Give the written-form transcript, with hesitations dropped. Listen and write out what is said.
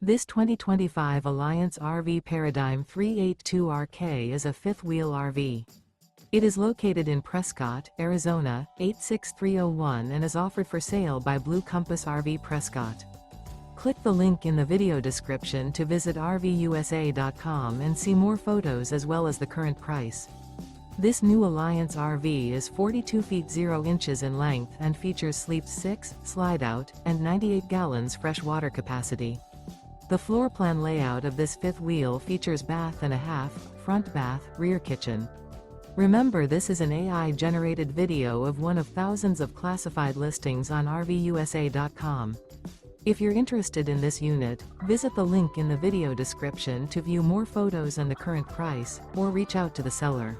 This 2025 Alliance RV Paradigm 382RK is a fifth-wheel RV. It is located in Prescott, Arizona, 86301 and is offered for sale by Blue Compass RV Prescott. Click the link in the video description to visit RVUSA.com and see more photos as well as the current price. This new Alliance RV is 42 feet 0 inches in length and features sleep 6, slide-out, and 98 gallons fresh water capacity. The floor plan layout of this fifth wheel features bath and a half, front bath, rear kitchen. Remember, this is an AI-generated video of one of thousands of classified listings on RVUSA.com. If you're interested in this unit, visit the link in the video description to view more photos and the current price, or reach out to the seller.